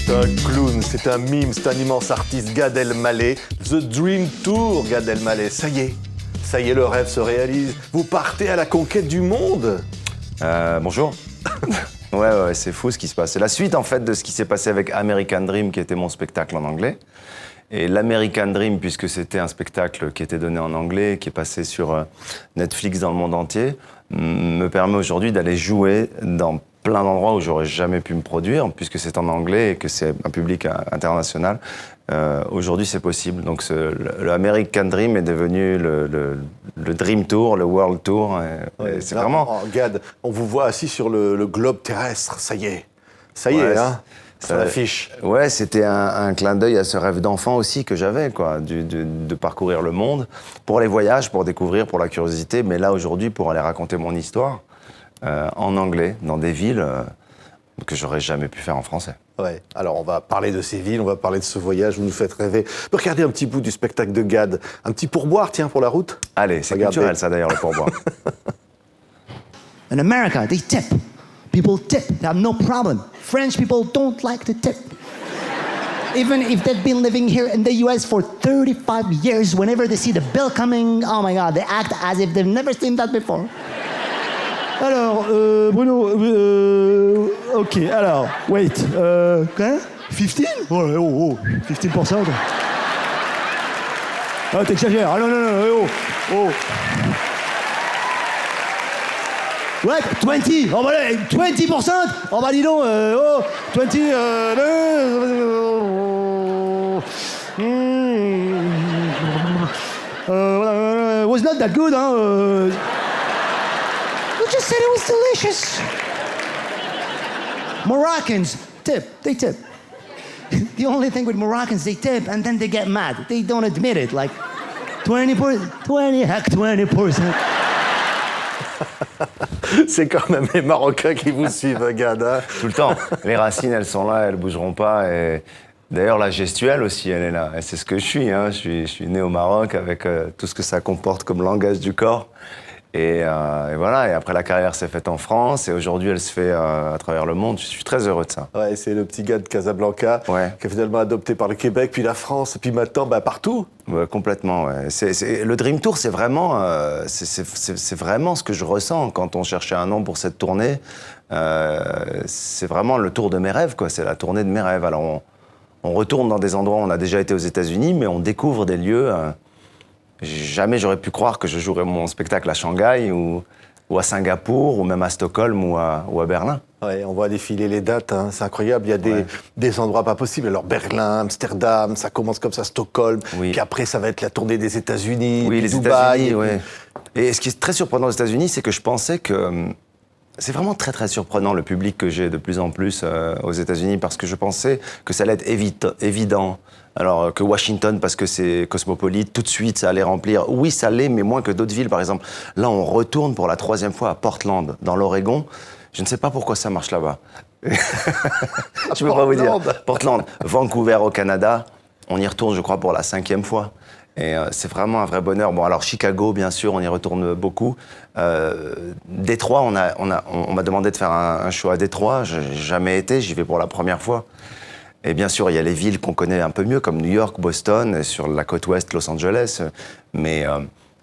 C'est un clown, c'est un mime, c'est un immense artiste, Gad Elmaleh. The Dream Tour, Gad Elmaleh. Ça y est, le rêve se réalise. Vous partez à la conquête du monde. Bonjour. Ouais, c'est fou ce qui se passe. C'est la suite en fait de ce qui s'est passé avec American Dream, qui était mon spectacle en anglais. Et l'American Dream, puisque c'était un spectacle qui était donné en anglais, qui est passé sur Netflix dans le monde entier, me permet aujourd'hui d'aller jouer dans plein d'endroits où j'aurais jamais pu me produire, puisque c'est en anglais et que c'est un public international. Aujourd'hui, c'est possible. Donc, le American Dream est devenu le Dream Tour, le World Tour. Et c'est vraiment... Oh, Gad, on vous voit assis sur le globe terrestre. Ça y est, hein. Ça l'affiche. Ouais, c'était un clin d'œil à ce rêve d'enfant aussi que j'avais, quoi, de parcourir le monde pour les voyages, pour découvrir, pour la curiosité, mais là aujourd'hui pour aller raconter mon histoire en anglais dans des villes que j'aurais jamais pu faire en français. Ouais. Alors on va parler de ces villes, on va parler de ce voyage. Vous nous faites rêver. On peut regarder un petit bout du spectacle de Gad, un petit pourboire, tiens, pour la route. Allez, c'est culturel ça d'ailleurs le pourboire. In America, they tip. People tip. They have no problem. French people don't like to tip. Even if they've been living here in the US for 35 years, whenever they see the bill coming, oh my God, they act as if they've never seen that before. Alors, Bruno, ok, alors, wait, quoi 15? Oh, 15%. Ah, t'exagères, ah non, oh. What? 20? Oh, voilà, 20%? Oh, bah dis donc, 20, was not that good, hein. You just said it was delicious. Moroccans tip. They tip. The only thing with Moroccans, they tip and then they get mad. They don't admit it. Like 20%. C'est quand même les Marocains qui vous suivent, Gad. Hein. Tout le temps. Les racines, elles sont là, elles bougeront pas. Et d'ailleurs, la gestuelle aussi, elle est là. Et c'est ce que je suis. Hein. Je suis né au Maroc avec tout ce que ça comporte comme langage du corps. Et voilà, et après la carrière s'est faite en France, et aujourd'hui elle se fait à travers le monde. Je suis très heureux de ça. Ouais, c'est le petit gars de Casablanca, qui est finalement adopté par le Québec, puis la France, et puis maintenant partout. Ouais, complètement, ouais. Le Dream Tour, c'est vraiment, c'est vraiment ce que je ressens quand on cherchait un nom pour cette tournée. C'est vraiment le tour de mes rêves, quoi. C'est la tournée de mes rêves. Alors on retourne dans des endroits où on a déjà été aux États-Unis, mais on découvre des lieux... Jamais j'aurais pu croire que je jouerais mon spectacle à Shanghai ou à Singapour ou même à Stockholm ou à Berlin. Ouais, on voit défiler les dates, hein. C'est incroyable. Il y a des endroits pas possibles. Alors Berlin, Amsterdam, ça commence comme ça, Stockholm. Oui. Puis après, ça va être la tournée des États-Unis, oui, les Dubaï. États-Unis, ouais. Et ce qui est très surprenant aux États-Unis, c'est que je pensais que... C'est vraiment très très surprenant le public que j'ai de plus en plus aux États-Unis, parce que je pensais que ça allait être évident. Alors que Washington, parce que c'est cosmopolite, tout de suite ça allait remplir. Oui, ça l'est, mais moins que d'autres villes. Par exemple, là on retourne pour la 3e fois à Portland, dans l'Oregon. Je ne sais pas pourquoi ça marche là-bas. Je ne peux pas vous dire. Portland, Vancouver au Canada, on y retourne je crois pour la 5e fois. Et c'est vraiment un vrai bonheur. Bon, alors Chicago, bien sûr, on y retourne beaucoup. Détroit, on m'a demandé de faire un show à Détroit. J'ai jamais été, j'y vais pour la première fois. Et bien sûr, il y a les villes qu'on connaît un peu mieux, comme New York, Boston, et sur la côte ouest, Los Angeles. Mais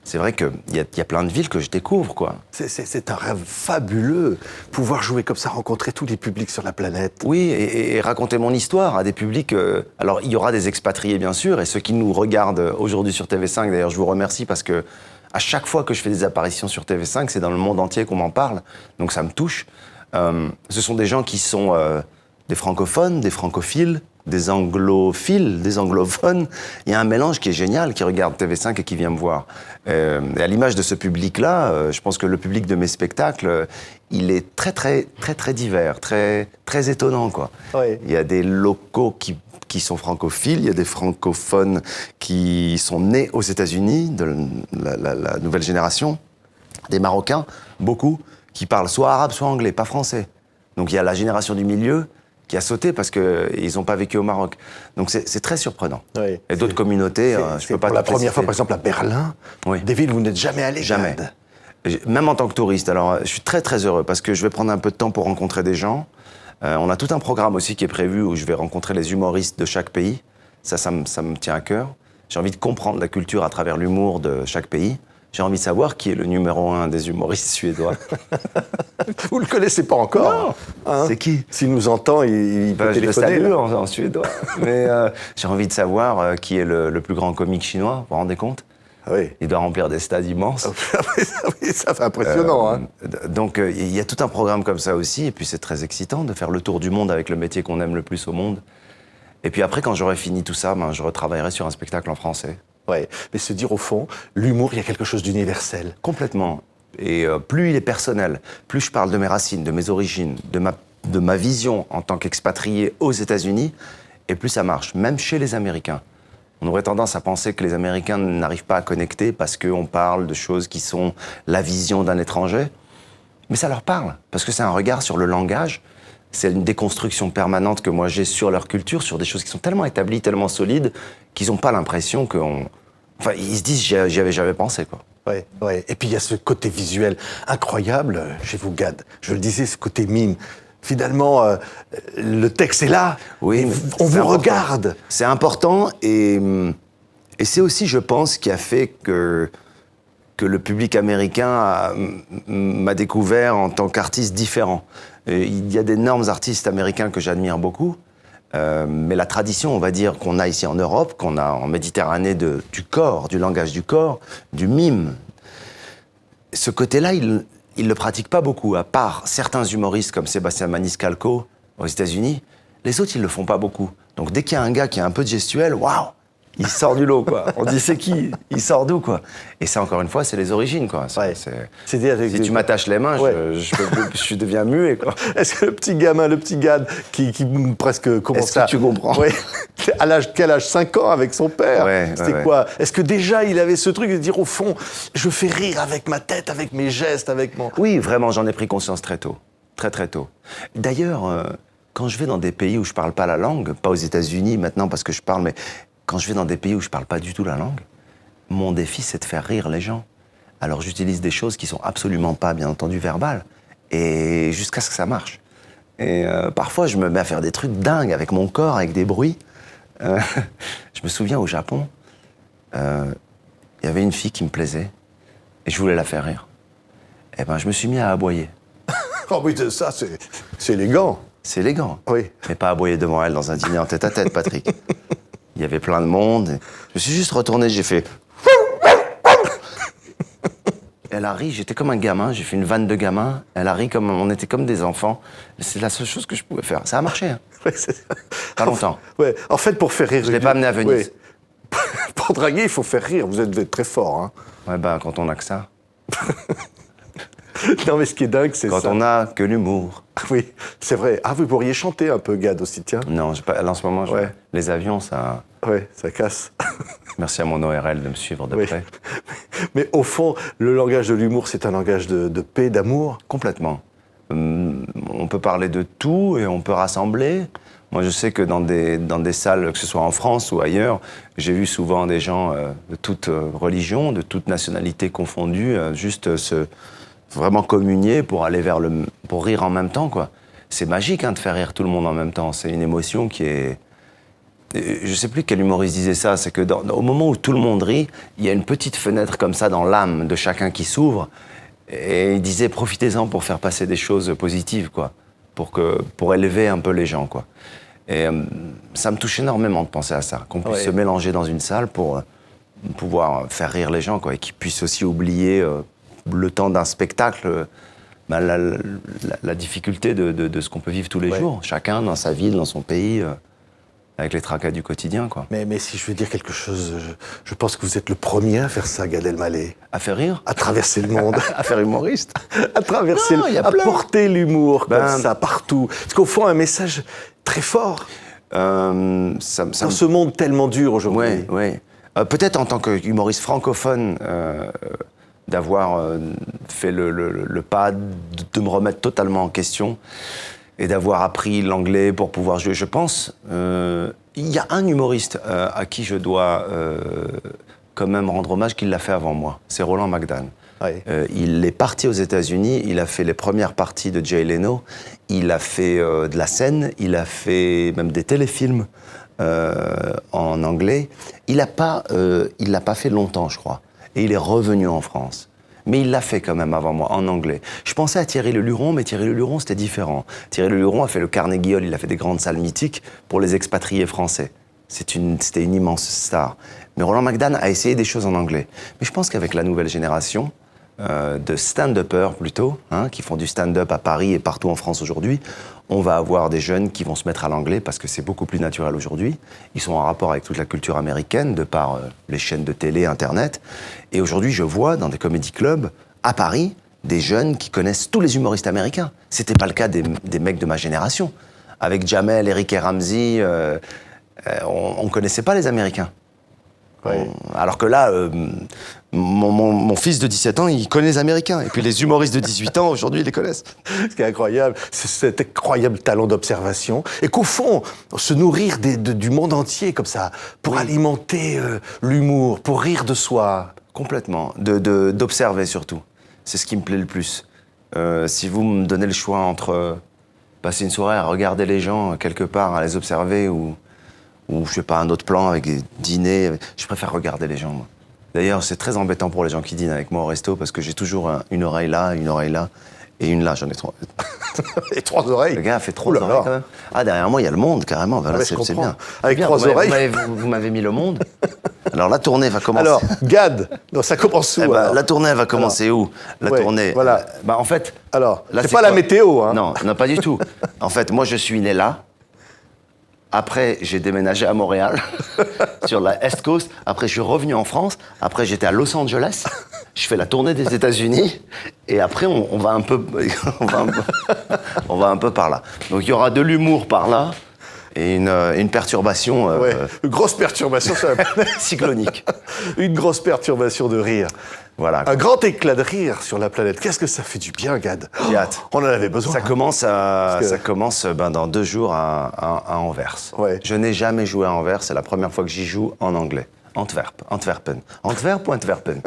c'est vrai qu'il y a plein de villes que je découvre, quoi. C'est un rêve fabuleux, pouvoir jouer comme ça, rencontrer tous les publics sur la planète. Oui, et raconter mon histoire à des publics... alors, il y aura des expatriés, bien sûr, et ceux qui nous regardent aujourd'hui sur TV5, d'ailleurs, je vous remercie, parce que à chaque fois que je fais des apparitions sur TV5, c'est dans le monde entier qu'on m'en parle, donc ça me touche. Ce sont des gens qui sont des francophones, des francophiles, des anglophiles, des anglophones. Il y a un mélange qui est génial, qui regarde TV5 et qui vient me voir. Et à l'image de ce public-là, je pense que le public de mes spectacles, il est très, très, très, très divers, très, très étonnant, quoi. Oui. Il y a des locaux qui sont francophiles, il y a des francophones qui sont nés aux États-Unis, de la nouvelle génération, des Marocains, beaucoup, qui parlent soit arabe, soit anglais, pas français. Donc il y a la génération du milieu qui a sauté parce qu'ils n'ont pas vécu au Maroc. Donc c'est très surprenant. Oui, et d'autres communautés, je peux pas... Pour la première fois, par exemple, à Berlin, des villes où vous n'êtes jamais allé. Jamais. Même en tant que touriste. Alors, je suis très, très heureux parce que je vais prendre un peu de temps pour rencontrer des gens. On a tout un programme aussi qui est prévu où je vais rencontrer les humoristes de chaque pays. Ça me tient à cœur. J'ai envie de comprendre la culture à travers l'humour de chaque pays. J'ai envie de savoir qui est le numéro 1 des humoristes suédois. Vous le connaissez pas encore? Non. C'est qui? S'il nous entend, il peut Je le téléphoner. salue là. en suédois. Mais j'ai envie de savoir qui est le plus grand comique chinois, vous vous rendez compte? Ah oui. Il doit remplir des stades immenses. Oui, ça fait impressionnant. Hein. Donc il y a tout un programme comme ça aussi, et puis c'est très excitant de faire le tour du monde avec le métier qu'on aime le plus au monde. Et puis après, quand j'aurai fini tout ça, je retravaillerai sur un spectacle en français. Ouais. Mais se dire au fond, l'humour, il y a quelque chose d'universel. Complètement. Et plus il est personnel, plus je parle de mes racines, de mes origines, de ma vision en tant qu'expatrié aux États-Unis, et plus ça marche, même chez les Américains. On aurait tendance à penser que les Américains n'arrivent pas à connecter parce qu'on parle de choses qui sont la vision d'un étranger. Mais ça leur parle, parce que c'est un regard sur le langage, c'est une déconstruction permanente que moi j'ai sur leur culture, sur des choses qui sont tellement établies, tellement solides, qu'ils n'ont pas l'impression qu'on... Enfin, ils se disent, j'y avais jamais pensé, quoi. Ouais, ouais. Et puis il y a ce côté visuel incroyable chez vous, Gad. Je le disais, ce côté mime. Finalement, le texte est là. Oui, mais on c'est vous important. regarde. C'est important et c'est aussi, je pense, qui a fait que le public américain m'a découvert en tant qu'artiste différent. Et il y a d'énormes artistes américains que j'admire beaucoup, mais la tradition, on va dire, qu'on a ici en Europe, qu'on a en Méditerranée du corps, du langage du corps, du mime, ce côté-là, il le pratique pas beaucoup, à part certains humoristes comme Sébastien Maniscalco aux États-Unis. Les autres, ils le font pas beaucoup. Donc dès qu'il y a un gars qui a un peu de gestuelle, waouh, il sort du lot, quoi. On dit c'est qui? Il sort d'où, quoi? Et ça, encore une fois, c'est les origines, quoi. Ouais. Si tu m'attaches les mains, Ouais. je deviens muet, quoi. Est-ce que le petit gamin, le petit Gad, qui presque commence Est-ce que tu comprends? Ouais. Quel âge 5 ans avec son père. Ouais, C'était ouais. quoi? Est-ce que déjà il avait ce truc de dire au fond, je fais rire avec ma tête, avec mes gestes, avec mon... Oui, vraiment, j'en ai pris conscience très tôt. Très, très tôt. D'ailleurs, quand je vais dans des pays où je parle pas la langue, pas aux États-Unis maintenant parce que je parle, mais quand je vais dans des pays où je parle pas du tout la langue, mon défi, c'est de faire rire les gens. Alors j'utilise des choses qui sont absolument pas, bien entendu, verbales, et jusqu'à ce que ça marche. Et parfois, je me mets à faire des trucs dingues avec mon corps, avec des bruits. Je me souviens au Japon, il y avait une fille qui me plaisait, et je voulais la faire rire. Eh ben, je me suis mis à aboyer. Oh oui, ça, c'est élégant. C'est élégant. Oui. Mais pas aboyer devant elle dans un dîner en tête-à-tête, Patrick. Il y avait plein de monde. Je me suis juste retourné, j'ai fait... Elle a ri, j'étais comme un gamin, j'ai fait une vanne de gamin. Elle a ri comme... On était comme des enfants. C'est la seule chose que je pouvais faire. Ça a marché, hein. Ouais, Pas longtemps. Ouais. En fait, pour faire rire... Je l'ai pas amené à Venise. Ouais. Pour draguer, il faut faire rire. Vous êtes très fort, hein. Ouais, ben, quand on a que ça. Non, mais ce qui est dingue, c'est ça. Quand on a que l'humour. Oui, c'est vrai. Ah, vous pourriez chanter un peu, Gad, aussi, tiens. Non, là, en ce moment, Ouais. les avions, ça... Ouais, ça casse. Merci à mon ORL de me suivre de Oui. près. Mais au fond, le langage de l'humour, c'est un langage de paix, d'amour. Complètement. On peut parler de tout et on peut rassembler. Moi, je sais que dans des salles, que ce soit en France ou ailleurs, j'ai vu souvent des gens de toute religion, de toute nationalité confondue, vraiment communier pour aller pour rire en même temps, quoi. C'est magique, hein, de faire rire tout le monde en même temps. C'est une émotion qui est... Je sais plus quel humoriste disait ça, c'est que au moment où tout le monde rit, il y a une petite fenêtre comme ça dans l'âme de chacun qui s'ouvre. Et il disait, profitez-en pour faire passer des choses positives, quoi. Pour élever un peu les gens, quoi. Et ça me touche énormément de penser à ça, qu'on puisse Ouais. se mélanger dans une salle pour pouvoir faire rire les gens, quoi, et qu'ils puissent aussi oublier le temps d'un spectacle, la difficulté de ce qu'on peut vivre tous les Ouais. jours, chacun dans sa ville, dans son pays, avec les tracas du quotidien, quoi. Mais si je veux dire quelque chose, je pense que vous êtes le premier à faire ça, Gad Elmaleh. À faire rire, À traverser le monde. à faire humoriste. À traverser Non, il y a à plein. porter l'humour Ben- comme ça, partout. Parce qu'au fond, un message très fort Ça dans ce monde tellement dur aujourd'hui. Oui, oui. Peut-être en tant qu'humoriste francophone, d'avoir fait le pas de me remettre totalement en question et d'avoir appris l'anglais pour pouvoir jouer, je pense. Il y a un humoriste à qui je dois quand même rendre hommage qui l'a fait avant moi. C'est Roland McDan. Ouais. Il est parti aux États-Unis, il a fait les premières parties de Jay Leno, il a fait de la scène, il a fait même des téléfilms en anglais. Il l'a pas fait longtemps, je crois. Et il est revenu en France. Mais il l'a fait quand même avant moi, en anglais. Je pensais à Thierry Leluron, mais Thierry Leluron, c'était différent. Thierry Leluron a fait le Carnegie Hall, il a fait des grandes salles mythiques pour les expatriés français. C'était une immense star. Mais Roland McDan a essayé des choses en anglais. Mais je pense qu'avec la nouvelle génération de stand-uppers plutôt, qui font du stand-up à Paris et partout en France aujourd'hui, on va avoir des jeunes qui vont se mettre à l'anglais parce que c'est beaucoup plus naturel aujourd'hui. Ils sont en rapport avec toute la culture américaine de par les chaînes de télé, Internet. Et aujourd'hui, je vois dans des comédie clubs à Paris des jeunes qui connaissent tous les humoristes américains. C'était pas le cas des mecs de ma génération. Avec Jamel, Eric et Ramsey, on connaissait pas les Américains. Ouais. Alors que là, mon fils de 17 ans, il connaît les Américains. Et puis les humoristes de 18 ans, aujourd'hui, ils les connaissent. Ce qui est incroyable, c'est cet incroyable talent d'observation. Et qu'au fond, se nourrir du monde entier comme ça, pour alimenter l'humour, pour rire de soi. Complètement. D'observer surtout. C'est ce qui me plaît le plus. Si vous me donnez le choix entre passer une soirée à regarder les gens quelque part, à les observer, ou je sais pas, un autre plan avec des dîners, je préfère regarder les gens, moi. D'ailleurs, c'est très embêtant pour les gens qui dînent avec moi au resto, parce que j'ai toujours une oreille là, et une là, j'en ai 3. Et 3 oreilles. Le gars a fait 3 Ouh là là. oreilles quand même. Ah, derrière moi, il y a le monde, carrément. Voilà, Ouais, je c'est comprends. bien. Avec C'est bien. 3 oreilles. Vous m'avez mis le monde. Alors la tournée va commencer. Alors, Gad, non, ça commence où Eh ben, alors la tournée va commencer où? La Ouais, tournée. voilà. En fait. Alors, là, c'est pas la quoi? météo, hein. Non, pas du tout. En fait, moi, je suis né là. Après, j'ai déménagé à Montréal, sur la East Coast. Après, je suis revenu en France. Après, j'étais à Los Angeles. Je fais la tournée des États-Unis. Et après, on va un peu, on va un peu par là. Donc, il y aura de l'humour par là et une perturbation Ouais, une grosse perturbation sur la planète. cyclonique. Une grosse perturbation de rire. Voilà. Un grand éclat de rire sur la planète. Qu'est-ce que ça fait du bien, Gad. J'ai hâte. On en avait besoin. Ça commence, que- ça commence dans 2 jours à Anvers. Ouais. Je n'ai jamais joué à Anvers, c'est la première fois que j'y joue en anglais. Antwerpen. Antwerp ou Antwerpen?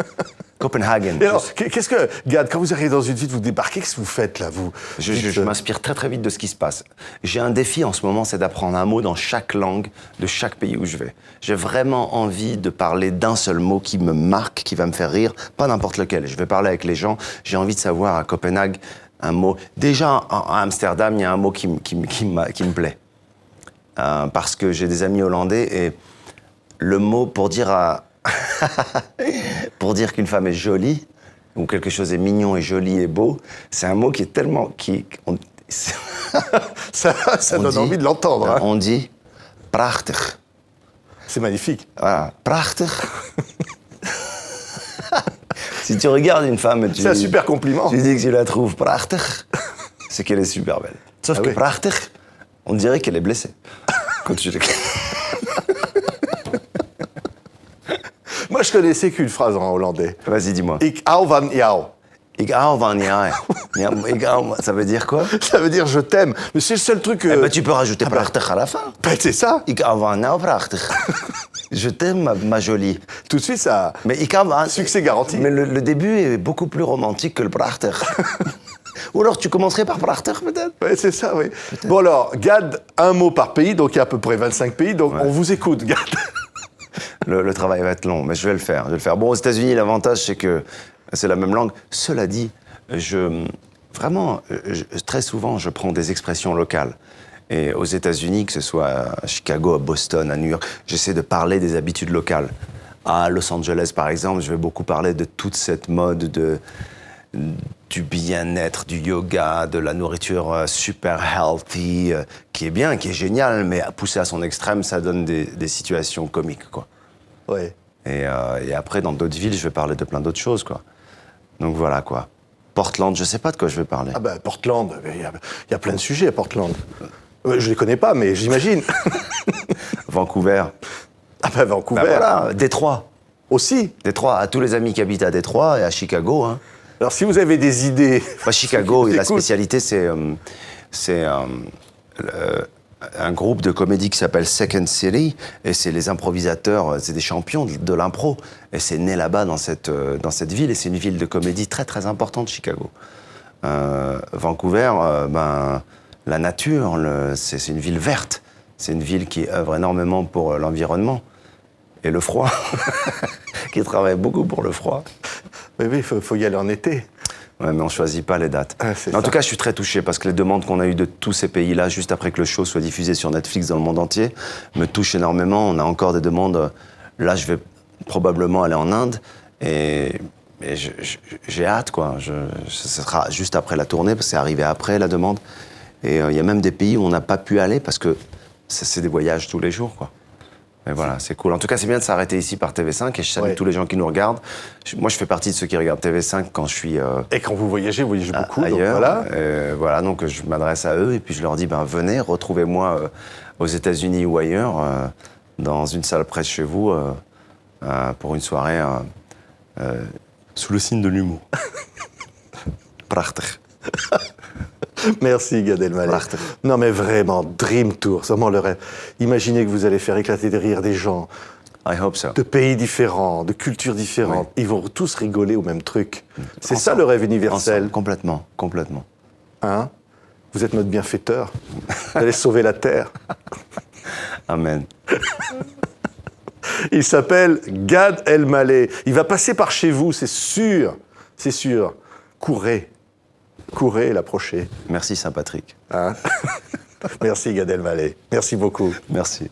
Copenhagen. Et alors, qu'est-ce que, Gad, quand vous arrivez dans une ville, vous débarquez, qu'est-ce que vous faites là, vous Je dites, m'inspire très très vite de ce qui se passe. J'ai un défi en ce moment, c'est d'apprendre un mot dans chaque langue de chaque pays où je vais. J'ai vraiment envie de parler d'un seul mot qui me marque, qui va me faire rire, pas n'importe lequel. Je vais parler avec les gens, j'ai envie de savoir à Copenhague un mot. Déjà, à Amsterdam, il y a un mot qui me plaît. Parce que j'ai des amis hollandais et le mot pour dire pour dire qu'une femme est jolie, ou quelque chose est mignon et joli et beau, c'est un mot qui est tellement... ça on donne dit- envie de l'entendre. Hein. On dit prachtig. C'est magnifique. Voilà, prachtig. Si tu regardes une femme et C'est un super compliment. tu dis que tu la trouves prachtig, c'est qu'elle est super belle. Sauf Ah que oui. prachtig, on dirait qu'elle est blessée. Quand tu Moi, je connaissais qu'une phrase en hollandais. Vas-y, dis-moi. Ik hou van jou. Ik hou van jou. Ça veut dire quoi? Ça veut dire je t'aime. Mais c'est le seul truc que. Eh ben, tu peux rajouter prachtig à la fin. Ben, c'est ça. Ik hou van jou, prachtig. Je t'aime, ma jolie. Tout de suite, ça. Mais ik hou van... Succès garanti. Mais le début est beaucoup plus romantique que le prachtig. Ou alors tu commencerais par prachtig, peut-être? Ouais, c'est ça, oui. Bon, alors, Gad, un mot par pays, donc il y a à peu près 25 pays, donc on vous écoute, Gad. Le travail va être long, mais je vais le faire. Bon, aux États-Unis, l'avantage, c'est que c'est la même langue. Cela dit, très souvent, je prends des expressions locales. Et aux États-Unis, que ce soit à Chicago, à Boston, à New York, j'essaie de parler des habitudes locales. À Los Angeles, par exemple, je vais beaucoup parler de toute cette mode du bien-être, du yoga, de la nourriture super healthy, qui est bien, qui est génial, mais poussé à son extrême, ça donne des situations comiques, quoi. Ouais. Et après, dans d'autres villes, je vais parler de plein d'autres choses, quoi. Donc voilà, quoi. Portland, je sais pas de quoi je vais parler. Ah ben, Portland, il y a plein de sujets à Portland. Je les connais pas, mais j'imagine. Vancouver. Ah ben, Vancouver. Ben voilà, Détroit. Aussi. Détroit, à tous les amis qui habitent à Détroit et à Chicago, hein. Alors, si vous avez des idées... Chicago, la Écoute. spécialité, c'est un groupe de comédie qui s'appelle Second City, et c'est les improvisateurs, c'est des champions de l'impro, et c'est né là-bas dans cette ville, et c'est une ville de comédie très très importante, Chicago. Vancouver, la nature, c'est une ville verte, c'est une ville qui œuvre énormément pour l'environnement et le froid, qui travaille beaucoup pour le froid. Mais oui, il faut y aller en été. Ouais, mais on choisit pas les dates. Ah, en tout cas, je suis très touché parce que les demandes qu'on a eues de tous ces pays-là, juste après que le show soit diffusé sur Netflix dans le monde entier, me touchent énormément. On a encore des demandes. Là, je vais probablement aller en Inde et j'ai hâte, quoi. Ce sera juste après la tournée parce que c'est arrivé après la demande. Et il y a même des pays où on n'a pas pu aller parce que c'est des voyages tous les jours, quoi. Mais voilà, c'est cool. En tout cas, c'est bien de s'arrêter ici par TV5 et je salue tous les gens qui nous regardent. Moi, je fais partie de ceux qui regardent TV5 quand je suis Et quand vous voyagez beaucoup. ailleurs. Donc voilà. Donc je m'adresse à eux et puis je leur dis, venez, retrouvez-moi aux États-Unis ou ailleurs, dans une salle près de chez vous, pour une soirée sous le signe de l'humour. Prachtig. Merci Gad Elmaleh. Prachtig. Non mais vraiment, Dream Tour, c'est vraiment le rêve. Imaginez que vous allez faire éclater de rire des gens I hope so. de pays différents, de cultures différentes. Ils vont tous rigoler au même truc. C'est ça le rêve universel. Ensemble, complètement, complètement. Hein? Vous êtes notre bienfaiteur. Vous allez sauver la Terre. Amen. Il s'appelle Gad Elmaleh. Il va passer par chez vous, c'est sûr. C'est sûr. Courez. Courez et l'approchez. Merci Saint-Patrick. Hein? Merci Gad Elmaleh. Merci beaucoup. Merci.